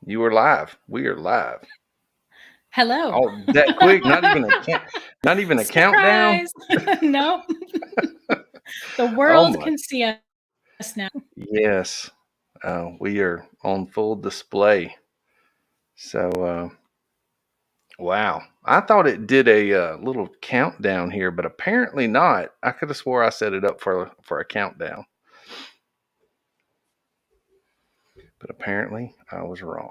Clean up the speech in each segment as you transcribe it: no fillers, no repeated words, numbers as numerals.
You are live. We are live. Hello. Oh, that quick? Not even a countdown. Surprise. No, the Oh world my. can see us now. Yes. We are on full display. So, wow. I thought it did a little countdown here, but apparently not. I could have swore I set it up for a countdown, but apparently I was wrong.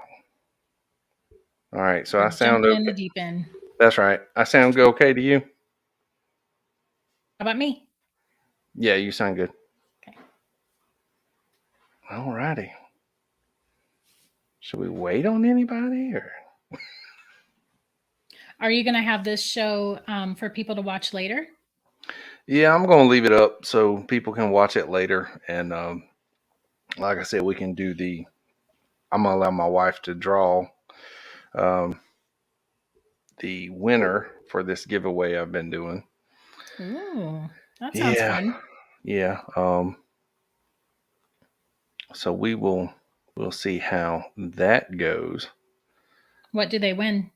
All right. So I We're sound jumping in the okay. deep end. That's right. I sound okay to you? How about me? Yeah, you sound good. Okay. All righty. Should we wait on anybody or? Are you going to have this show for people to watch later? Yeah, I'm going to leave it up so people can watch it later. And like I said, we can do I'm going to allow my wife to draw um, the winner for this giveaway I've been doing. Ooh, that sounds Yeah, fun. yeah. So we'll see how that goes. What do they win?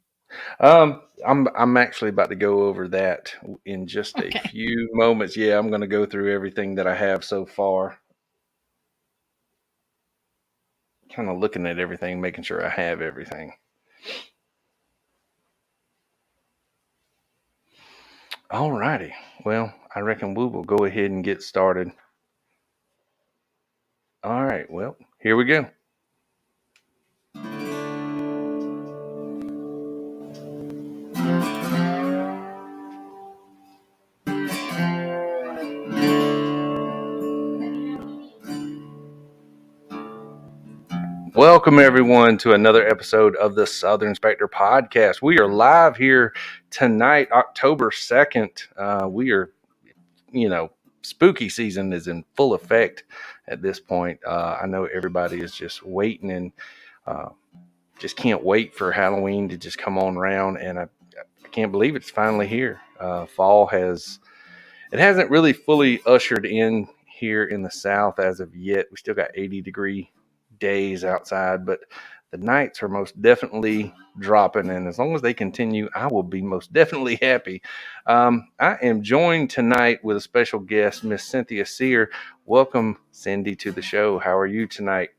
I'm actually about to go over that in just a Okay. few moments. Yeah, I'm going to go through everything that I have so far. Kind of looking at everything, making sure I have everything. All righty. Well, I reckon we will go ahead and get started. All right. Well, here we go. Welcome, everyone, to another episode of the Southern Spectre podcast. We are live here tonight, October 2nd. We are, you know, spooky season is in full effect at this point. I know everybody is just waiting and uh, just can't wait for Halloween to just come on around. And I can't believe it's finally here. Fall it hasn't really fully ushered in here in the South as of yet. We still got 80-degree days outside, but the nights are most definitely dropping. And as long as they continue, I will be most definitely happy. I am joined tonight with a special guest, Miss Cynthia Seer. Welcome, Cindy, to the show. How are you tonight?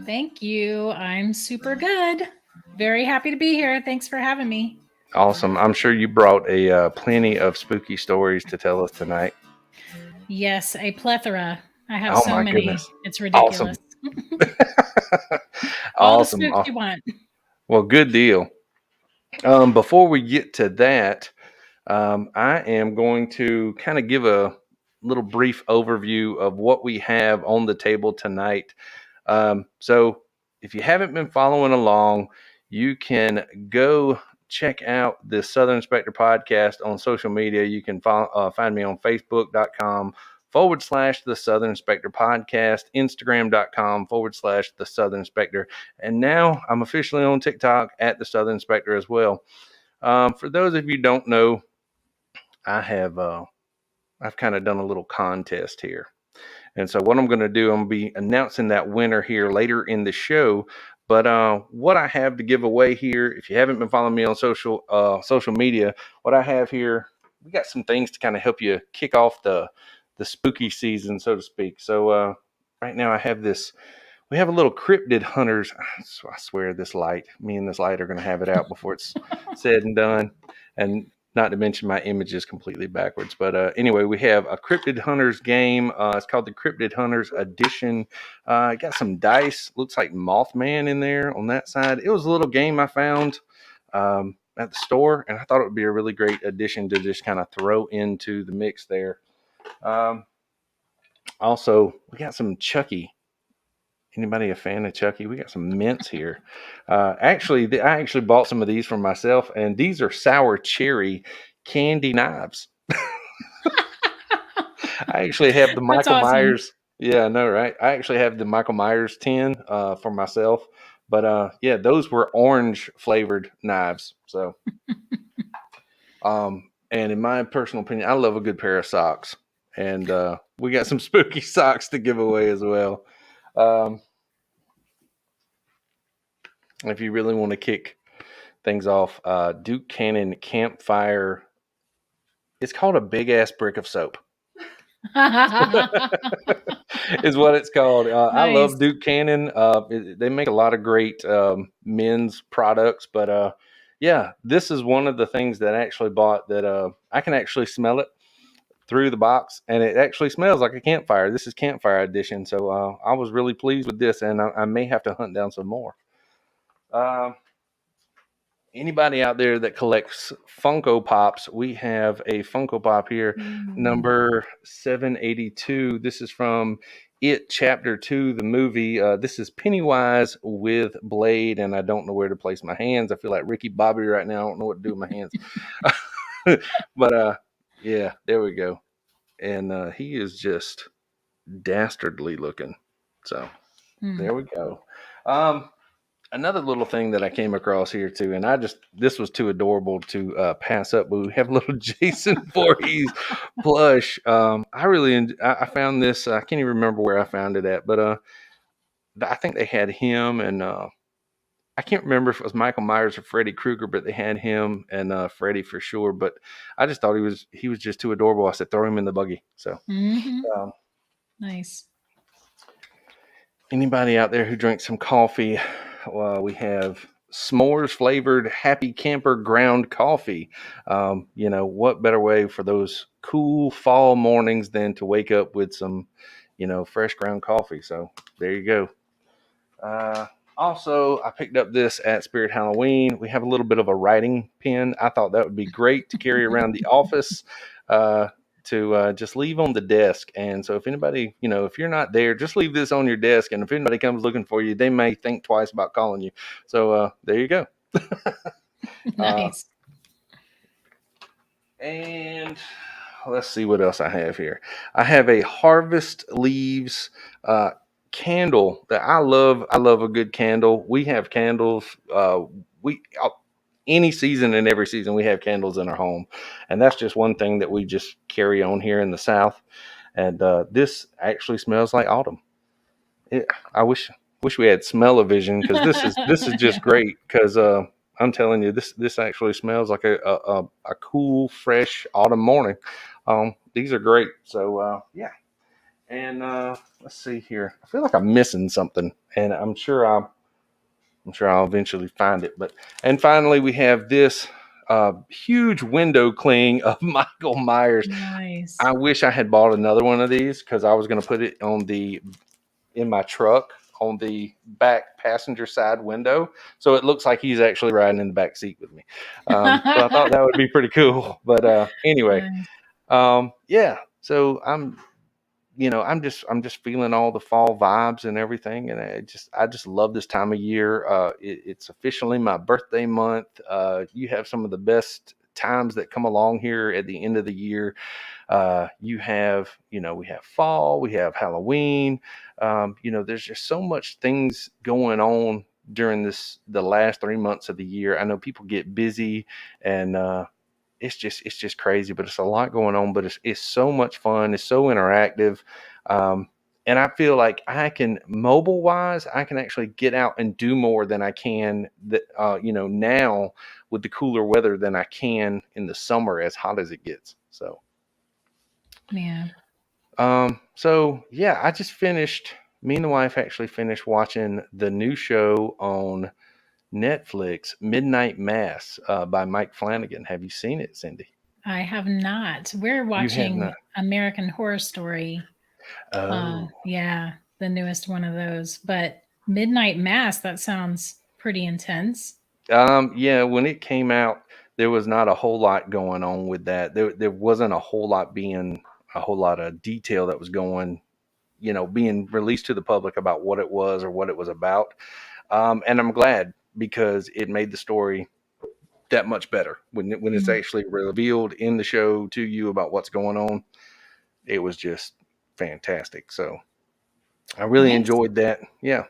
Thank you. I'm super good. Very happy to be here. Thanks for having me. Awesome. I'm sure you brought a plenty of spooky stories to tell us tonight. Yes, a plethora. I have Oh so my many. goodness. It's ridiculous. Awesome. All the Awesome. spooks you want. Well, good deal. Before we get to that, I am going to kind of give a little brief overview of what we have on the table tonight. So, if you haven't been following along, you can go check out the Southern Spectre podcast on social media. You can find me on Facebook.com/, the Southern Spectre podcast, Instagram.com/ the Southern Spectre. And now I'm officially on TikTok at the Southern Spectre as well. For those of you who don't know, I have I've kind of done a little contest here. And so what I'm going to do, I'm going to be announcing that winner here later in the show. But what I have to give away here, if you haven't been following me on social media, what I have here, we got some things to kind of help you kick off the spooky season, so to speak. So right now I have this. We have a little cryptid hunters. I swear me and this light are going to have it out before it's said and done. And not to mention my image is completely backwards. But anyway, we have a Cryptid Hunters game. It's called the Cryptid Hunters Edition. I got some dice. Looks like Mothman in there on that side. It was a little game I found at the store, and I thought it would be a really great addition to just kind of throw into the mix there. Um, Also, we got some Chucky. Anybody a fan of Chucky? We got some mints here. I actually bought some of these for myself, and these are sour cherry candy knives. I actually have the That's Michael awesome. Myers. Yeah, I know, right? I actually have the Michael Myers tin for myself. But yeah, those were orange flavored knives. So, and in my personal opinion, I love a good pair of socks. And we got some spooky socks to give away as well. Um, if you really want to kick things off, Duke Cannon Campfire. It's called a big ass brick of soap. Is what it's called. I love Nice. Duke Cannon. They make a lot of great men's products, but yeah, this is one of the things that I actually bought that I can actually smell it through the box, and it actually smells like a campfire. This is campfire edition, so I was really pleased with this, and I may have to hunt down some more. Uh, Anybody out there that collects Funko Pops, we have a Funko Pop here, number 782. This is from It Chapter 2, the movie. This is Pennywise with Blade, and I don't know where to place my hands. I feel like Ricky Bobby right now. I don't know what to do with my hands. But yeah, there we go. And he is just dastardly looking. So there we go. Another little thing that I came across here too, and this was too adorable to pass up. But we have a little Jason Voorhees plush. I found this. I can't even remember where I found it at, but I think they had him, and I can't remember if it was Michael Myers or Freddy Krueger, but they had him and Freddy for sure. But I just thought he was just too adorable. I said throw him in the buggy. So Nice. Anybody out there who drinks some coffee, we have s'mores flavored Happy Camper ground coffee. What better way for those cool fall mornings than to wake up with some, fresh ground coffee. So there you go. Also, I picked up this at Spirit Halloween. We have a little bit of a writing pen. I thought that would be great to carry around the office. To just leave on the desk. And so if anybody, if you're not there, just leave this on your desk. And if anybody comes looking for you, they may think twice about calling you. So there you go. Nice. And let's see what else I have here. I have a Harvest Leaves candle that I love. I love a good candle. We have candles. Any season and every season we have candles in our home, and that's just one thing that we just carry on here in the South. And this actually smells like autumn. I wish we had smell-o-vision, because this is just great, because I'm telling you, this actually smells like a cool, fresh autumn morning. These are great. So yeah. And let's see here. I feel like I'm missing something, and I'm sure I'll eventually find it. And finally, we have this huge window cling of Michael Myers. Nice. I wish I had bought another one of these, because I was going to put it in my truck on the back passenger side window, so it looks like he's actually riding in the back seat with me. So I thought that would be pretty cool. But anyway, yeah. So I'm just feeling all the fall vibes and everything, and I just love this time of year. It's officially my birthday month. You have some of the best times that come along here at the end of the year. We have fall, we have Halloween. There's just so much things going on during the last 3 months of the year. I know people get busy, and it's just crazy, but it's a lot going on, but it's so much fun. It's so interactive. And I feel like mobile wise, I can actually get out and do more than I can now with the cooler weather than I can in the summer, as hot as it gets. So, yeah. So yeah, me and the wife actually finished watching the new show on Netflix, Midnight Mass, by Mike Flanagan. Have you seen it, Cindy? I have not. We're watching American Horror Story. Oh. Yeah, the newest one of those. But Midnight Mass, that sounds pretty intense. Yeah, when it came out, there was not a whole lot going on with that. There wasn't a whole lot of detail that was being released to the public about what it was or what it was about. And I'm glad, because it made the story that much better when it's actually revealed in the show to you about what's going on. It was just fantastic. So I really enjoyed that. Yeah.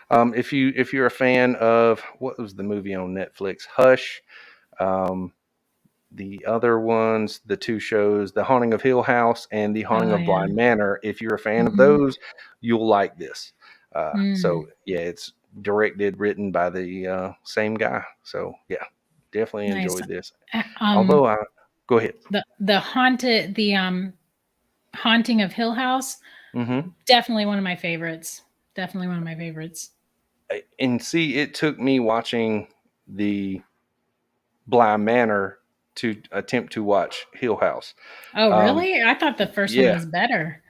If you're a fan of, what was the movie on Netflix? Hush. The other ones, the two shows, The Haunting of Hill House and The Haunting of Bly Manor. If you're a fan of those, you'll like this. So yeah, it's directed, written by the same guy. So yeah, definitely Nice. enjoyed this. Although I go ahead. The Haunting of Hill House, definitely one of my favorites. Definitely one of my favorites. And see, it took me watching the Bly Manor to attempt to watch Hill House. Oh, really? I thought the first one was better.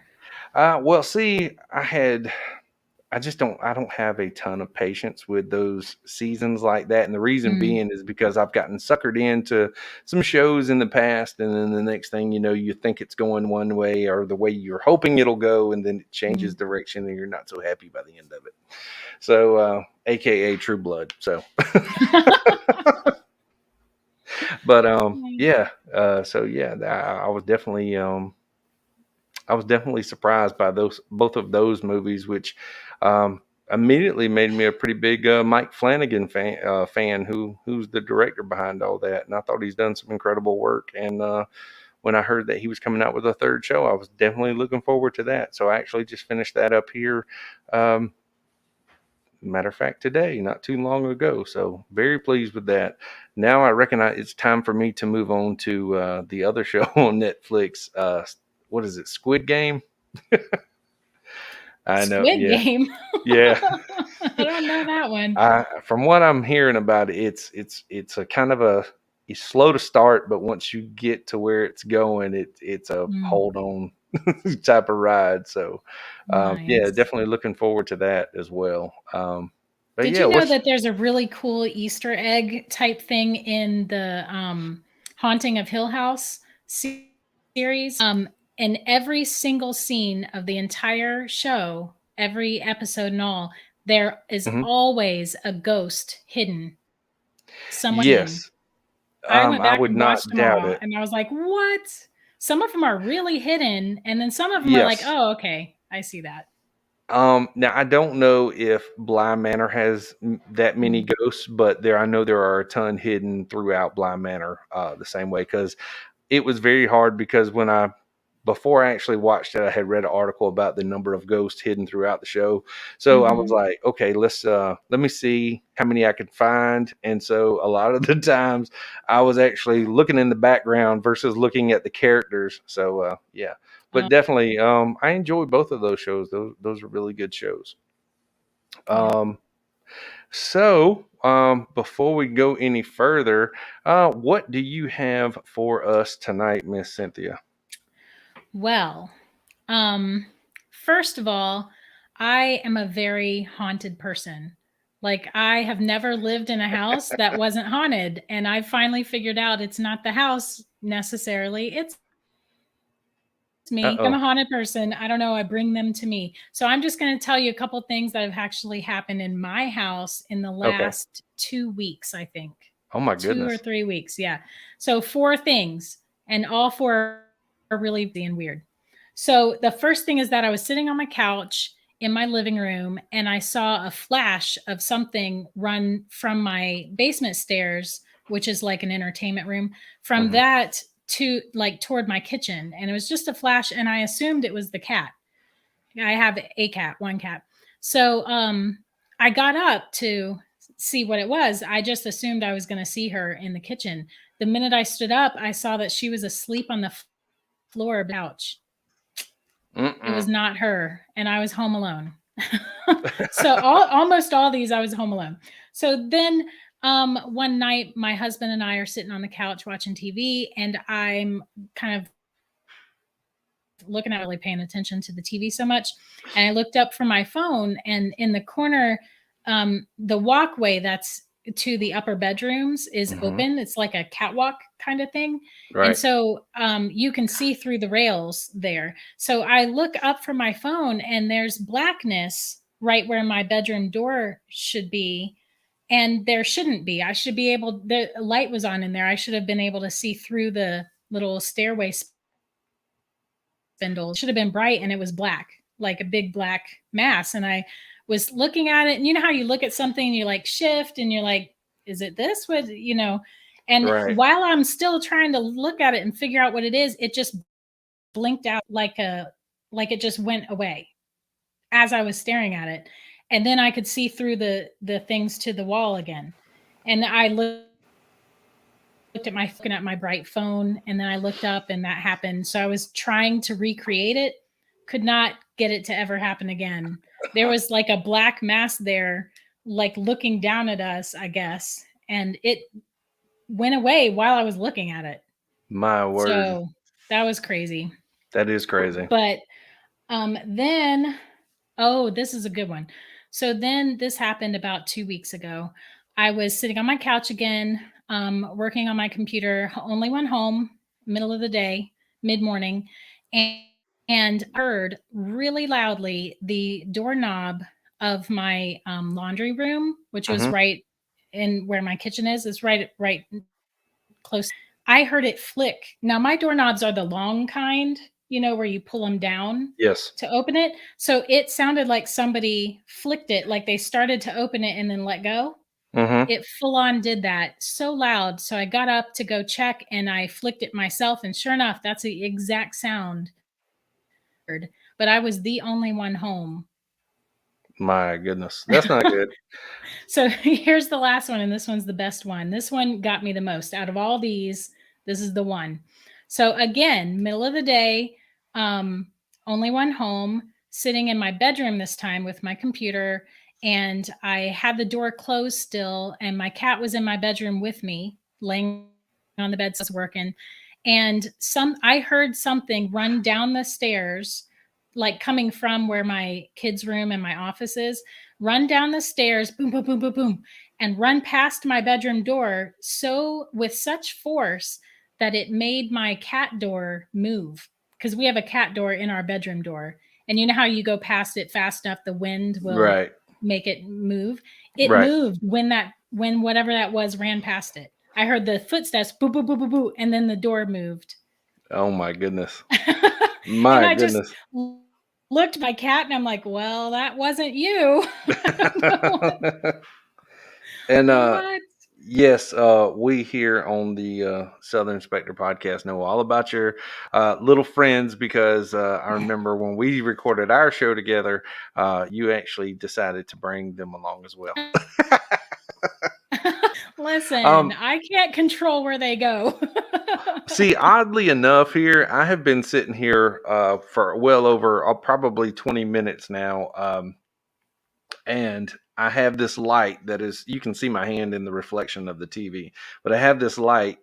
Well, see, I don't have a ton of patience with those seasons like that. And the reason being is because I've gotten suckered into some shows in the past. And then the next thing you know, you think it's going one way or the way you're hoping it'll go. And then it changes direction and you're not so happy by the end of it. So, AKA True Blood. So, but, yeah. So yeah, I was definitely, surprised by both of those movies, which immediately made me a pretty big Mike Flanagan fan, who's the director behind all that. And I thought he's done some incredible work. And when I heard that he was coming out with a third show, I was definitely looking forward to that. So I actually just finished that up here. Matter of fact, today, not too long ago. So very pleased with that. Now I reckon it's time for me to move on to the other show on Netflix. What is it? Squid Game? I know. Squid Yeah. Game. Yeah. I don't know that one. From what I'm hearing about it, it's a kind of it's slow to start, but once you get to where it's going, it's a hold on type of ride. So, yeah, Nice. definitely looking forward to that as well. But Did yeah, you know that there's a really cool Easter egg type thing in the Haunting of Hill House series? In every single scene of the entire show, every episode and all, there is always a ghost hidden. Someone hidden. Yes. I went I back would and not watched them doubt all, it. and I was like, "What?" Some of them are really hidden, and then some of them are like, Yes. "Oh, okay, I see that." Now I don't know if Bly Manor has that many ghosts, but I know there are a ton hidden throughout Bly Manor, the same way, because it was very hard because before I actually watched it, I had read an article about the number of ghosts hidden throughout the show. So I was like, okay, let me see how many I could find. And so a lot of the times I was actually looking in the background versus looking at the characters. So yeah, but definitely, I enjoy both of those shows. Those are really good shows. So, before we go any further, what do you have for us tonight, Miss Cynthia? Well, first of all, I am a very haunted person. Like, I have never lived in a house that wasn't haunted, and I finally figured out it's not the house necessarily, it's me. I'm a haunted person. I don't know. I bring them to me. So I'm just going to tell you a couple things that have actually happened in my house in the last 2 weeks, I think. Oh my 2 or goodness. 3 weeks. Yeah. So 4 things, and all 4 are really being weird. So the first thing is that I was sitting on my couch in my living room, and I saw a flash of something run from my basement stairs, which is like an entertainment room, from that to like toward my kitchen. And it was just a flash, and I assumed it was the cat. I have a cat, one cat. So I got up to see what it was. I just assumed I was going to see her in the kitchen. The minute I stood up, I saw that she was asleep on the floor of the couch. It was not her, and I was home alone. So almost all these, I was home alone. So then one night, my husband and I are sitting on the couch watching TV, and I'm kind of looking at really paying attention to the TV so much. And I looked up from my phone, and in the corner, the walkway that's to the upper bedrooms is open. It's like a catwalk kind of thing. Right. And so you can see through the rails there. So I look up from my phone, and there's blackness right where my bedroom door should be. And there shouldn't be. I should be able, the light was on in there. I should have been able to see through the little stairway spindle. It should have been bright, and it was black, like a big black mass. And I was looking at it, and you know how you look at something and you like shift and you're like, is it this? What, you know? And while I'm still trying to look at it and figure out what it is, it just blinked out like it just went away as I was staring at it. and then I could see through the things to the wall again. And I looked at looking at my bright phone, and then I looked up and that happened. So I was trying to recreate it, could not get it to ever happen again. There was like a black mass there, like looking down at us, I guess, and it went away while I was looking at it. My word. So that was crazy. That is crazy. But then, oh, this is a good one. So then this happened about 2 weeks ago. I was sitting on my couch again, working on my computer, only one home, middle of the day, mid morning, and heard really loudly the doorknob of my laundry room, which was right in where my kitchen is. It's right close. I heard it flick. Now my doorknobs are the long kind, where you pull them down Yes. to open it. So it sounded like somebody flicked it, like they started to open it and then let go. It full on did that so loud. So I got up to go check and I flicked it myself. And sure enough, that's the exact sound. But I was the only one home. My goodness. That's not good. So here's the last one, and this one's the best one. This one got me the most. Out of all these, this is the one. So again, middle of the day, only one home, sitting in my bedroom this time with my computer, and I had the door closed still, and my cat was in my bedroom with me, laying on the bed, so I was working. And I heard something run down the stairs, like coming from where my kids' room and my office is, run down the stairs, boom, boom, boom, boom, boom, and run past my bedroom door with such force that it made my cat door move, because we have a cat door in our bedroom door. And you know how you go past it fast enough, the wind will make it move. It moved when whatever that was ran past it. I heard the footsteps, boo, boo, boo, boo, boo, and then the door moved. Oh my goodness. My goodness. Just looked at my cat and I'm like, well, that wasn't you. And yes, we here on the Southern Spectre podcast know all about your little friends, because I remember when we recorded our show together, you actually decided to bring them along as well. Listen, I can't control where they go. See, oddly enough, here I have been sitting here for well over probably 20 minutes now, and I have this light that is, you can see my hand in the reflection of the TV, but I have this light,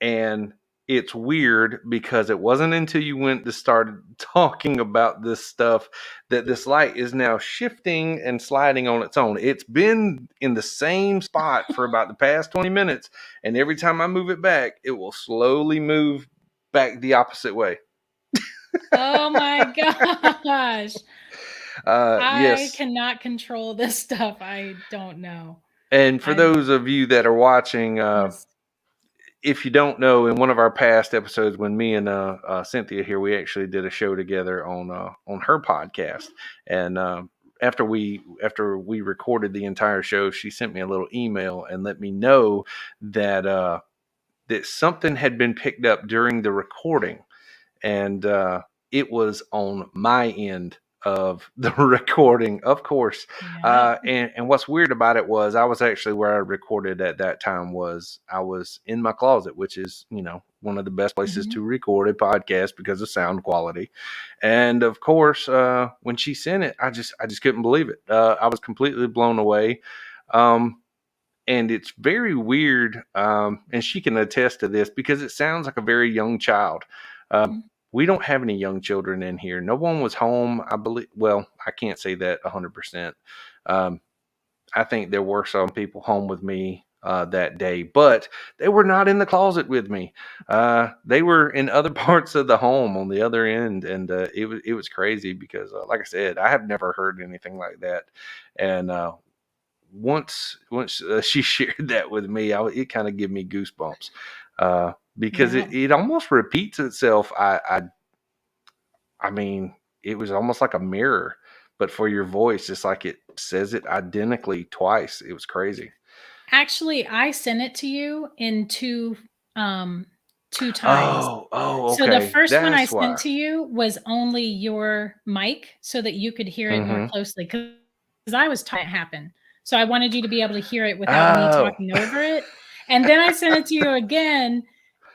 and it's weird because it wasn't until you went to start talking about this stuff that this light is now shifting and sliding on its own. It's been in the same spot for about the past 20 minutes. And every time I move it back, it will slowly move back the opposite way. Oh my gosh. I cannot control this stuff. I don't know. And for those of you that are watching, if you don't know, in one of our past episodes, when me and Cynthia here, we actually did a show together on her podcast. And after we recorded the entire show, she sent me a little email and let me know that that something had been picked up during the recording, and it was on my end of the recording, of course. Yeah. And what's weird about it was I was actually, where I recorded at that time was I was in my closet, which is, one of the best places to record a podcast because of sound quality. And of course, when she sent it, I just couldn't believe it. I was completely blown away. And it's very weird. And she can attest to this because it sounds like a very young child. We don't have any young children in here. No one was home, I believe. Well, I can't say that 100%. I think there were some people home with me that day, but they were not in the closet with me. They were in other parts of the home on the other end, and it was crazy because, like I said, I have never heard anything like that. And once she shared that with me, it kind of gave me goosebumps. Because it almost repeats itself. I mean, it was almost like a mirror, but for your voice, it's like it says it identically twice. It was crazy. Actually, I sent it to you in two times. Oh, okay. So the first one I sent to you was only your mic so that you could hear it more closely. Because I was taught it happen. So I wanted you to be able to hear it without me Oh, talking over it. And then I sent it to you again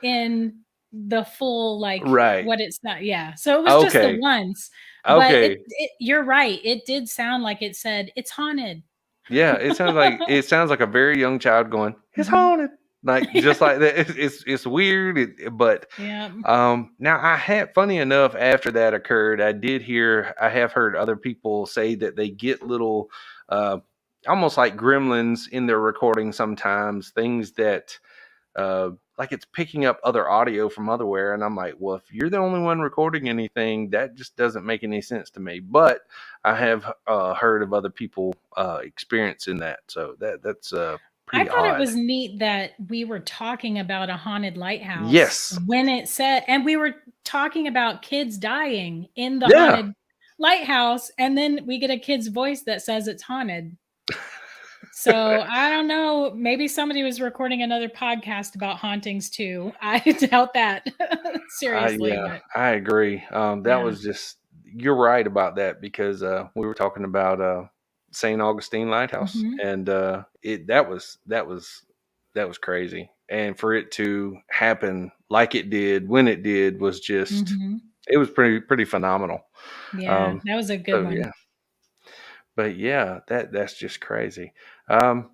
in the full, like, right. what it's not. Yeah. So it was just the Okay. once, but Okay. you're right. It did sound like it said it's haunted. Yeah, it sounds like a very young child going, "It's Mhm. haunted." Like just like that. It's weird, but Yeah. now I had funny enough after that occurred, I have heard other people say that they get little uh almost like gremlins in their recording sometimes, things that uh, like it's picking up other audio from otherwhere. And I'm like, well, if you're the only one recording anything, that just doesn't make any sense to me. But I have heard of other people experiencing that. So that's I pretty thought it odd. was neat that we were talking about a haunted lighthouse Yes. when it said, and we were talking about kids dying in the Yeah. haunted lighthouse, and then we get a kid's voice that says it's haunted. So I don't know. Maybe somebody was recording another podcast about hauntings too. I doubt that seriously, Yeah, but I agree. That yeah. was just, you're right about that because we were talking about St. Augustine Lighthouse, Hmm. and that was crazy. And for it to happen like it did when it did was just, Hmm. it was pretty phenomenal. Yeah, Um, that was a good so one. yeah, but yeah, that's just crazy. Um,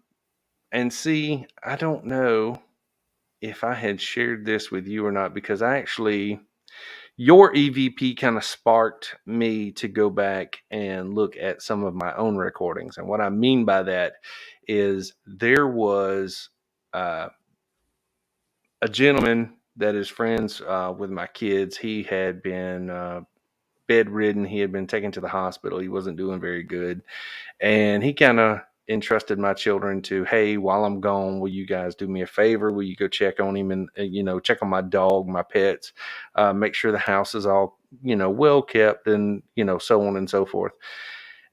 and see, I don't know if I had shared this with you or not because I actually, your EVP kind of sparked me to go back and look at some of my own recordings. And what I mean by that is there was uh, a gentleman that is friends with my kids. He had been bedridden, he had been taken to the hospital, he wasn't doing very good. And he kind of entrusted my children to, hey, while I'm gone, will you guys do me a favor? Will you go check on him and, check on my dog, my pets, make sure the house is all, well kept and, so on and so forth.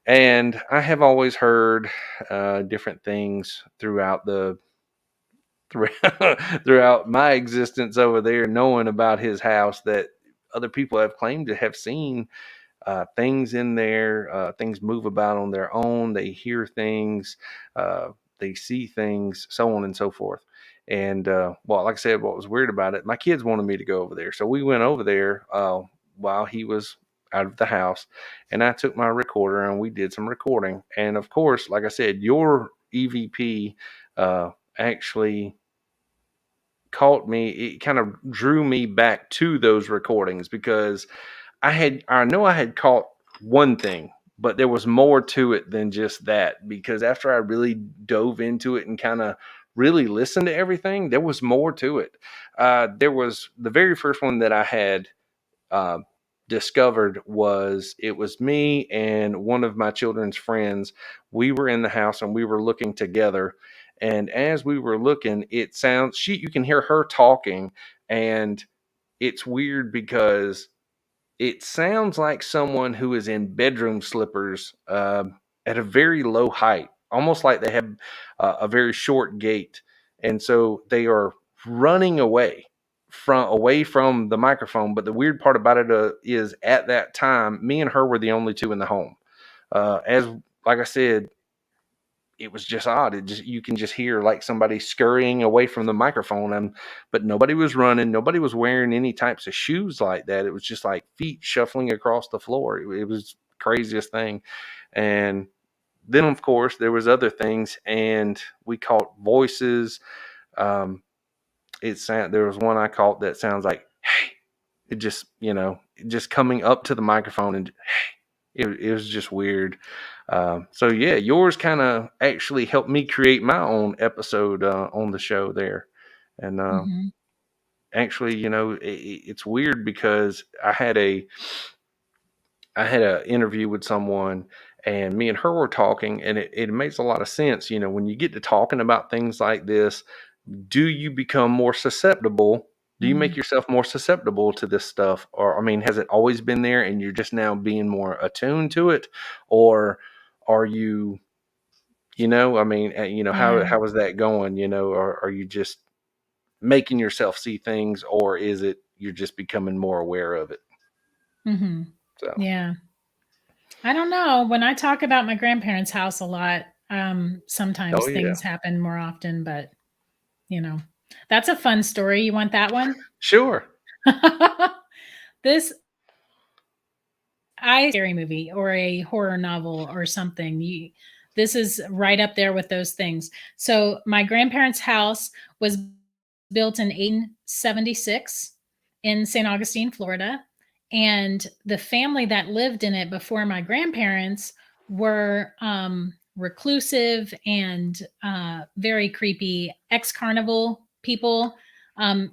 And I have always heard different things throughout my existence over there, knowing about his house that other people have claimed to have seen things in there, things move about on their own, they hear things, uh, they see things, so on and so forth. And well, like I said, what was weird about it, my kids wanted me to go over there. So we went over there while he was out of the house, and I took my recorder and we did some recording. And of course, like I said, your EVP actually caught me, it kind of drew me back to those recordings because I know I had caught one thing, but there was more to it than just that because after I really dove into it and kind of really listened to everything, there was more to it. There was the very first one that I had uh, discovered was, it was me and one of my children's friends. We were in the house and we were looking together. And as we were looking, it sounds, you can hear her talking, and it's weird because it sounds like someone who is in bedroom slippers at a very low height, almost like they have a very short gait, and so they are running away from the microphone. But the weird part about it is, at that time, me and her were the only two in the home. As like I said, it was just odd. It just, you can just hear like somebody scurrying away from the microphone, and but nobody was running. Nobody was wearing any types of shoes like that. It was just like feet shuffling across the floor. It was craziest thing. And then of course there was other things, and we caught voices. Um, there was one I caught that sounds like, hey, it just, just coming up to the microphone, and it was just weird. So yeah, yours kind of actually helped me create my own episode on the show there. And Hmm. actually, it's weird because I had a interview with someone, and me and her were talking, and it makes a lot of sense. When you get to talking about things like this, do you become more susceptible? Do you make Hmm. yourself more susceptible to this stuff? Or, I mean, has it always been there and you're just now being more attuned to it? Or are you, I mean, Yeah. how is that going? Or are you just making yourself see things, or is it you're just becoming more aware of it? Hmm. So, Yeah. I don't know. When I talk about my grandparents' house a lot, sometimes Oh yeah. things happen more often, but you know, that's a fun story. You want that one? Sure. This scary movie or a horror novel or something. This is right up there with those things. So my grandparents' house was built in 1876 in St. Augustine, Florida. And the family that lived in it before my grandparents were reclusive and very creepy ex-carnival people,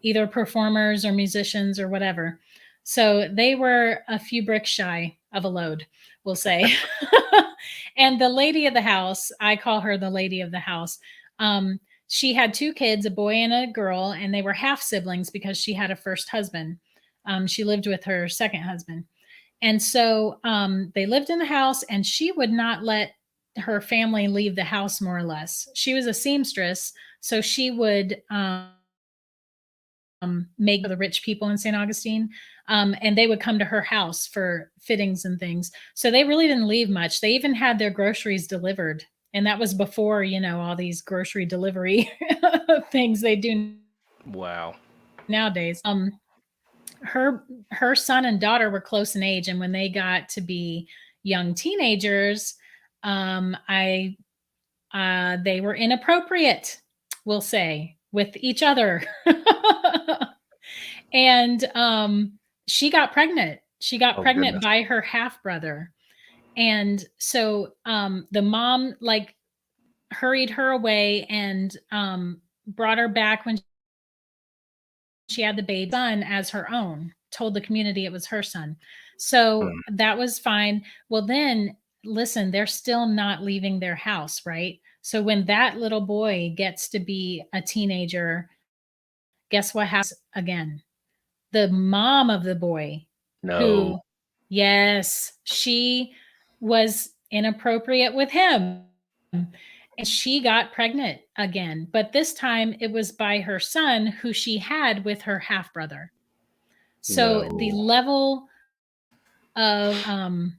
either performers or musicians or whatever. So they were a few bricks shy of a load, we'll say. And the lady of the house, I call her the lady of the house. She had two kids, a boy and a girl, and they were half siblings because she had a first husband. She lived with her second husband. And so they lived in the house, and she would not let her family leave the house, more or less. She was a seamstress, so she would make the rich people in St. Augustine. And they would come to her house for fittings and things. So they really didn't leave much. They even had their groceries delivered. And that was before, all these grocery delivery things they do Wow. nowadays. Her son and daughter were close in age, and when they got to be young teenagers, I they were inappropriate, we'll say, with each other. And she got pregnant. She got Oh pregnant goodness. by her half brother. And so the mom like hurried her away and brought her back when she had the baby son as her own, told the community it was her son. So Hmm. that was fine. Well, then listen, they're still not leaving their house, right? So when that little boy gets to be a teenager, guess what happens again? The mom of the boy, No. who, yes, she was inappropriate with him. And she got pregnant again, but this time it was by her son, who she had with her half brother. So the No. level of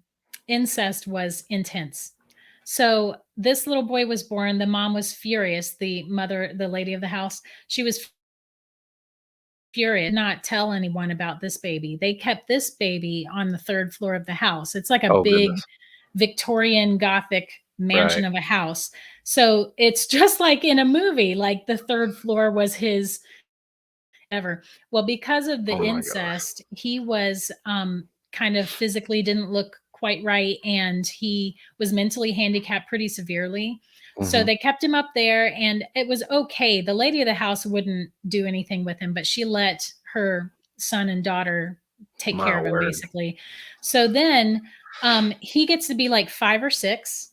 incest was intense. So this little boy was born. The mom was furious. The mother, the lady of the house, she was furious, not tell anyone about this baby. They kept this baby on the third floor of the house. It's like a Oh big goodness. Victorian Gothic Right. mansion of a house. So it's just like in a movie, like the third floor was his ever. Well, because of the Oh my gosh. incest, he was kind of physically didn't look quite right, and he was mentally handicapped pretty severely. So Hmm. they kept him up there, and it was okay. The lady of the house wouldn't do anything with him, but she let her son and daughter take My care of him word. basically. So then he gets to be like 5 or 6,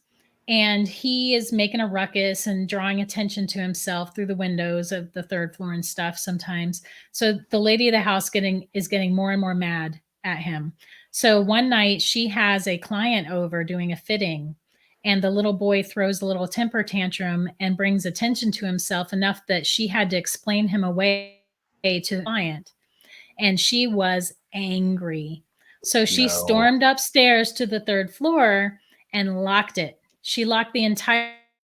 and he is making a ruckus and drawing attention to himself through the windows of the third floor and stuff sometimes. So the lady of the house is getting more and more mad at him. So one night she has a client over doing a fitting, and the little boy throws a little temper tantrum and brings attention to himself enough that she had to explain him away to the client, and she was angry. So she No. stormed upstairs to the third floor and locked it. She locked the entire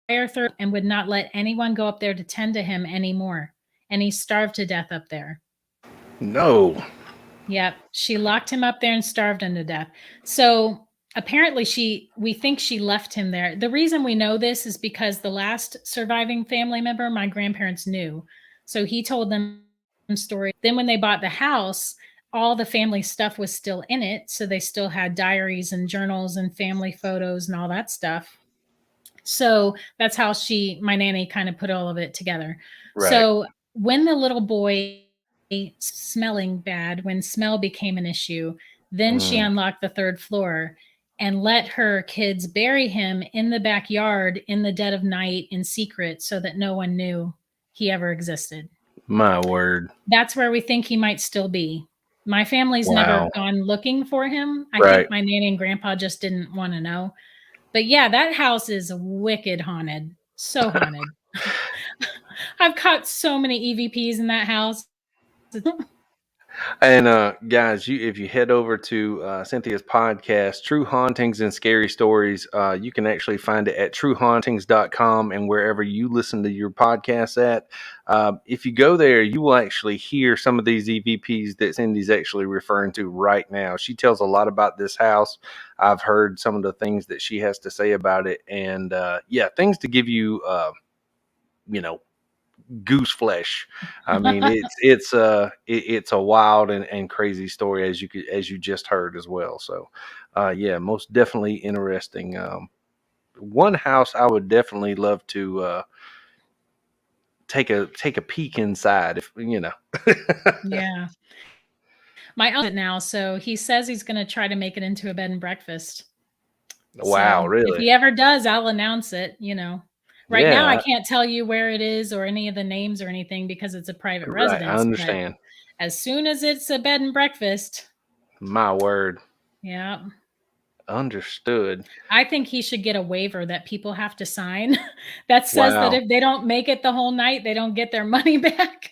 third and would not let anyone go up there to tend to him anymore. And he starved to death up there. No. Yep. She locked him up there and starved him to death. So apparently we think she left him there. The reason we know this is because the last surviving family member, my grandparents knew. So he told them story. Then when they bought the house, all the family stuff was still in it. So they still had diaries and journals and family photos and all that stuff. So that's how my nanny kind of put all of it together. Right. So when the little boy smelling bad, when smell became an issue, then she Mm. unlocked the third floor and let her kids bury him in the backyard in the dead of night in secret so that no one knew he ever existed. My word. That's where we think he might still be. My family's never Wow. gone looking for him. I Right. think my nanny and grandpa just didn't want to know. But yeah, that house is wicked haunted. So haunted. I've caught so many EVPs in that house. And guys, if you head over to Cynthia's podcast, True Hauntings and Scary Stories, you can actually find it at truehauntings.com and wherever you listen to your podcasts at. If you go there, you will actually hear some of these EVPs that Cindy's actually referring to right now. She tells a lot about this house. I've heard some of the things that she has to say about it, and yeah, things to give you, you know, goose flesh. I mean, it's a wild and crazy story, as you just heard as well. So, yeah, most definitely interesting. One house I would definitely love to take a peek inside, if you know. Yeah. My uncle now, so he says he's going to try to make it into a bed and breakfast. Wow, So if really? he ever does, I'll announce it, you know. Right now, I Yeah, can't tell you where it is or any of the names or anything because it's a private right. I residence. But understand. as soon as it's a bed and breakfast, My word. yeah, Understood. I think he should get a waiver that people have to sign that says that Wow. if they don't make it the whole night, they don't get their money back.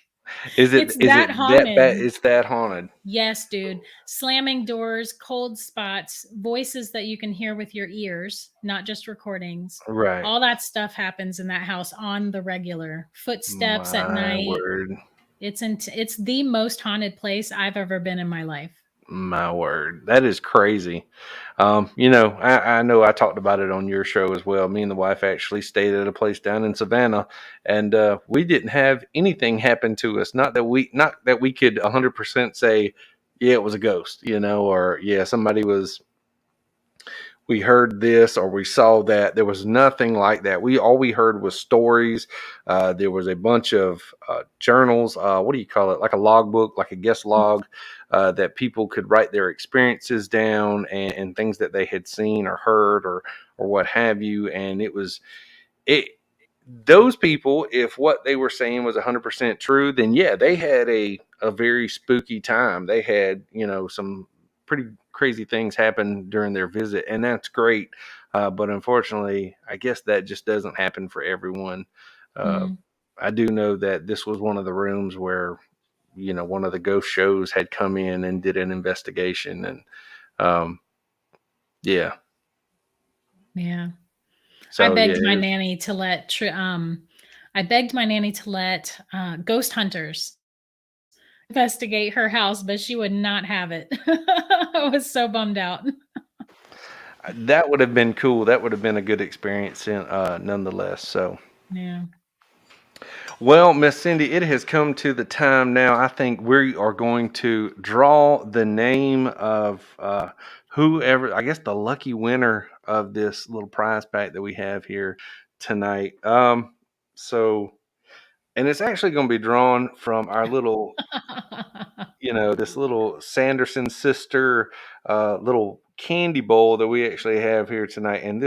Is it It's is that it that haunted. bad? It's that haunted. Yes, dude. Slamming doors, cold spots, voices that you can hear with your ears, not just recordings. Right. All that stuff happens in that house on the regular. Footsteps at My night. word. It's the most haunted place I've ever been in my life. My word, that is crazy. I know I talked about it on your show as well. Me and the wife actually stayed at a place down in Savannah, and we didn't have anything happen to us. Not that we could 100% say, yeah, it was a ghost, or yeah, somebody was. We heard this or we saw that. There was nothing like that. We heard was stories. There was a bunch of journals. What do you call it? Like a logbook, like a guest log, that people could write their experiences down and things that they had seen or heard or what have you. And it. Those people, if what they were saying was 100% true, then yeah, they had a very spooky time. They had some pretty crazy things happen during their visit, and that's great. But unfortunately, I guess that just doesn't happen for everyone. Uh, Mm, I do know that this was one of the rooms where one of the ghost shows had come in and did an investigation, and um, yeah, yeah. I so yeah, begged my nanny to I begged my nanny to let ghost hunters investigate her house, but she would not have it. I was so bummed out. that would have been cool. That would have been a good experience, nonetheless. So. Yeah. Well, Miss Cindy, it has come to the time now. I think we are going to draw the name of whoever, I guess, the lucky winner of this little prize pack that we have here tonight. So, and it's actually going to be drawn from our little, this little Sanderson sister little candy bowl that we actually have here tonight. And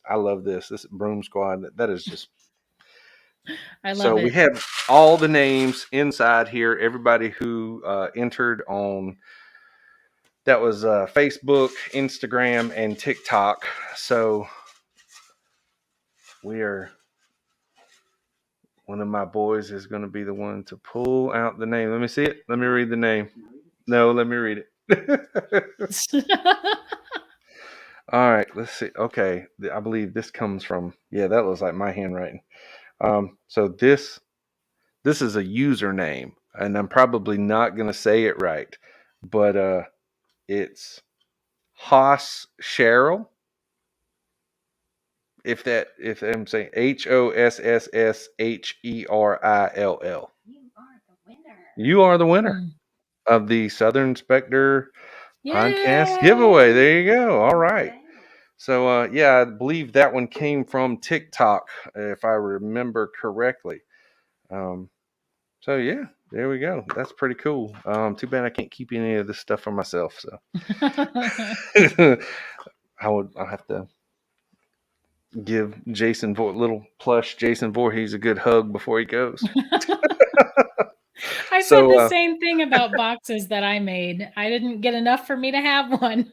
I love this. This Broom Squad. That is just I so love we it. have all the names inside here. Everybody who entered on that was Facebook, Instagram, and TikTok. So we are. One of my boys is going to be the one to pull out the name. Let me see it. Let me read the name. No, let me read it. All right, let's see. Okay, I believe this comes from. Yeah, that looks like my handwriting. So this is a username, and I'm probably not going to say it right, but it's Hoss Cheryl. If I'm saying HOSSSHERILL. You are the winner Mm. of the Southern Spectre podcast giveaway. Yay! There you go. All right. So yeah, I believe that one came from TikTok, if I remember correctly. Um, so yeah, there we go. That's pretty cool. Too bad I can't keep any of this stuff for myself. So I'll have to give little plush Jason Voorhees a good hug before he goes. I said So the same thing about boxes that I made. I didn't get enough for me to have one.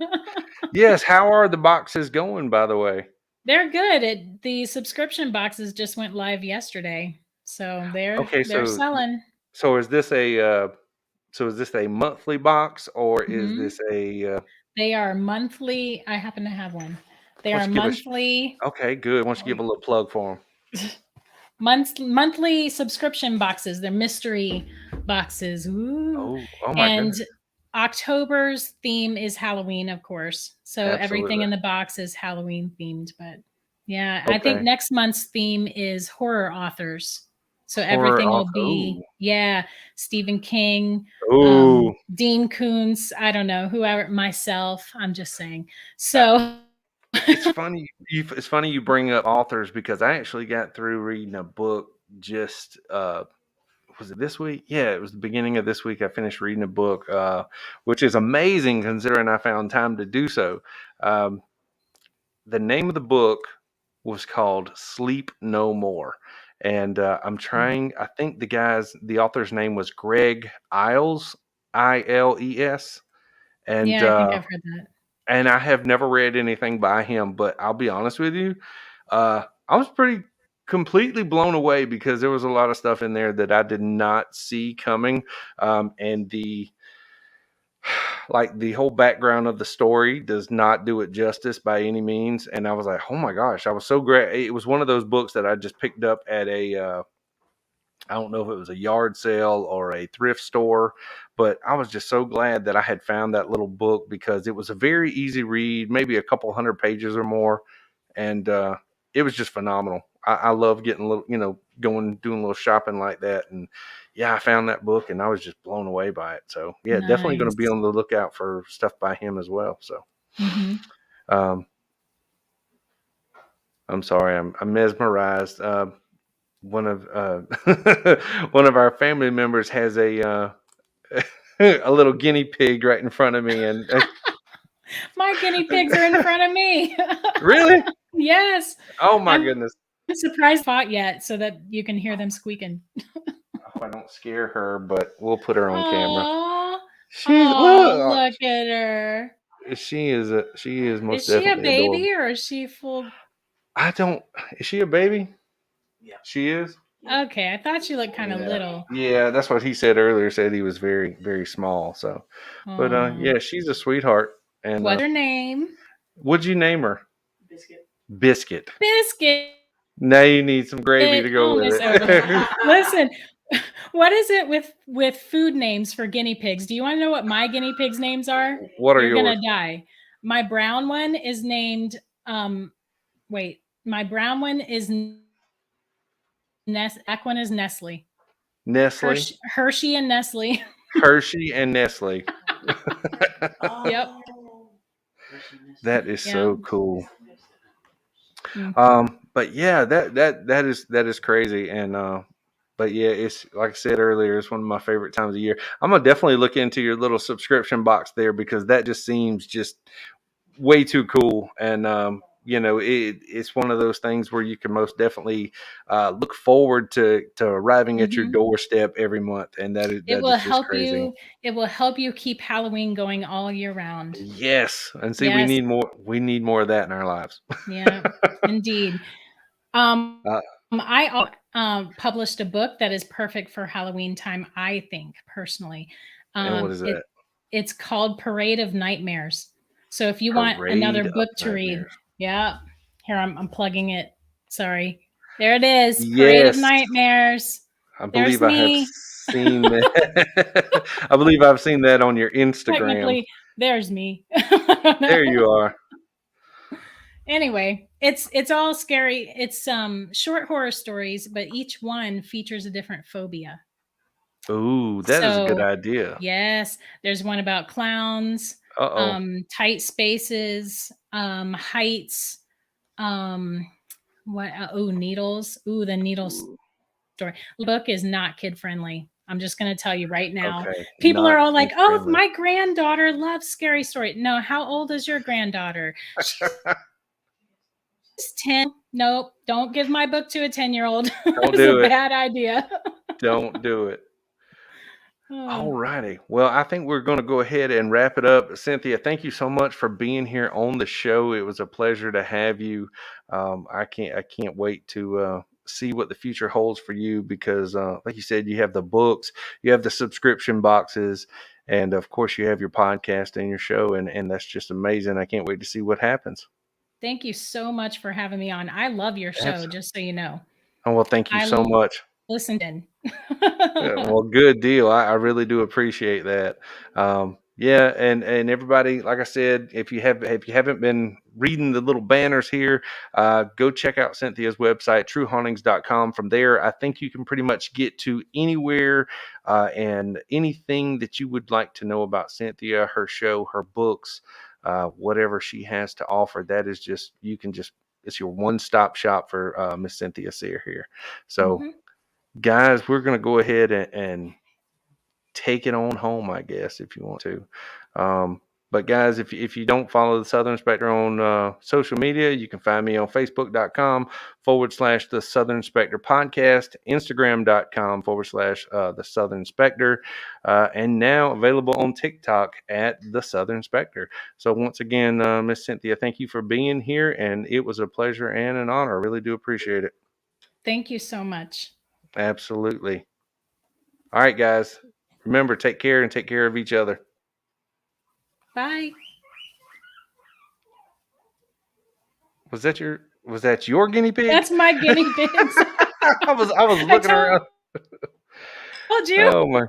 yes, how are the boxes going, by the way? They're good. The subscription boxes just went live yesterday. So they're Okay, they're so selling. so is this a So is this a monthly box or is Mhm. this a? They are monthly. I happen to have one. They Why are don't you give monthly. okay, good. Why don't you give a little plug for them? Monthly subscription boxes. They're mystery boxes. Ooh. Oh my And goodness. October's theme is Halloween, of course. So everything Absolutely. in the box is Halloween themed. But yeah, I think Okay. next month's theme is horror authors. So Horror everything will author. be, yeah, Stephen King, Ooh. Dean Koontz, I don't know, whoever, myself. I'm just saying. So It's funny. It's funny you bring up authors because I actually got through reading a book just was it this week? Yeah, it was the beginning of this week. I finished reading a book, which is amazing considering I found time to do so. Um, the name of the book was called Sleep No More. And I'm trying, I think the author's name was Greg Iles, Iles. And yeah, I think I've heard that. and I have never read anything by him, but I'll be honest with you, I was pretty completely blown away because there was a lot of stuff in there that I did not see coming, and the whole background of the story does not do it justice by any means. And I was like, oh my gosh, I was so great. It was one of those books that I just picked up at a I don't know if it was a yard sale or a thrift store, but I was just so glad that I had found that little book because it was a very easy read, maybe a couple hundred pages or more, and it was just phenomenal. I love getting a little, doing a little shopping like that, and yeah, I found that book and I was just blown away by it. So yeah, definitely going to be Nice. on the lookout for stuff by him as well. So Mm-hmm. um, I'm sorry, I'm mesmerized. One of one of our family members has a a little guinea pig right in front of me, and My guinea pigs are in front of me. really, Yes. oh my I'm goodness! surprised fought yet so that you can hear them squeaking. I hope I don't scare her, but we'll put her on camera. Oh, She's oh, look, look at her. she is Is most she a definitely adorable. baby or is she full? I don't. Is she a baby? Yeah, she is. Okay, I thought she looked kind of Yeah, little. yeah. That's what he said earlier. Said he was very, very small. So, but Oh, yeah, she's a sweetheart. And what's her name? what'd you name her? Biscuit. Biscuit. Now you need some gravy to go Oh, with Miss Ogle. it. Listen, what is it with food names for guinea pigs? Do you want to know what my guinea pigs' names are? What are You're yours? gonna die. My brown one is named my brown one is Black one is Nestle. Nestle, Hershey and Nestle. Hershey, and Nestle. Yep. That is Yeah. so cool. Mm. But yeah, that is crazy. And but yeah, it's like I said earlier, it's one of my favorite times of year. I'm gonna definitely look into your little subscription box there because that just seems just way too cool. And it's one of those things where you can most definitely look forward to arriving at your Mm-hmm. doorstep every month, and that is It that will is just help crazy. you. It will help you keep Halloween going all year round. Yes, and see, we Yes. need more. We need more of that in our lives. Yeah. Indeed. Um, Uh, I published a book that is perfect for Halloween time, I think, personally. and what is that? It's called Parade of Nightmares. So if you want another Parade of book to read, Nightmares. yeah, here I'm plugging it. Sorry. There it is. Parade of Yes, Nightmares. I There's believe I have me. seen that. I believe I've seen that on your Instagram. Technically, there's me. There you are. Anyway, it's all scary. It's short horror stories, but each one features a different phobia. Ooh, that is a good So, idea. yes, there's one about clowns, Uh-oh. tight spaces, heights, um, needles. Ooh, the needles story. The book is not kid friendly. I'm just going to tell you right now. Okay, People are not all kid like, "Oh, friendly. my granddaughter loves scary story." No, how old is your granddaughter? She's 10. Nope, don't give my book to a 10-year-old. Don't It's a do it. bad idea. Don't do it. Oh, All righty. Well, I think we're going to go ahead and wrap it up. Cynthia, thank you so much for being here on the show. It was a pleasure to have you. I can't wait to see what the future holds for you because, like you said, you have the books, you have the subscription boxes, and of course, you have your podcast and your show, and that's just amazing. I can't wait to see what happens. Thank you so much for having me on. I love your show, Absolutely. just so you know. Oh, well, thank you I so much. listened in. Yeah, well, good deal. I really do appreciate that. Yeah, and everybody, like I said, if you haven't been reading the little banners here, go check out Cynthia's website, truehauntings.com. From there, I think you can pretty much get to anywhere and anything that you would like to know about Cynthia, her show, her books, whatever she has to offer. That is just it's your one-stop shop for Miss Cynthia Seer here. So. Mhm. Guys, we're going to go ahead and take it on home, I guess, if you want to. But guys, if you don't follow the Southern Spectre on social media, you can find me on Facebook.com/the Southern Spectre podcast, Instagram.com/the Southern Spectre, and now available on TikTok at the Southern Spectre. So once again, Miss Cynthia, thank you for being here, and it was a pleasure and an honor. I really do appreciate it. Thank you so much. Absolutely. All right, guys. Remember, take care and take care of each other. Bye. Was that your guinea pig? That's my guinea pigs. I was I looking around. told you. Oh my.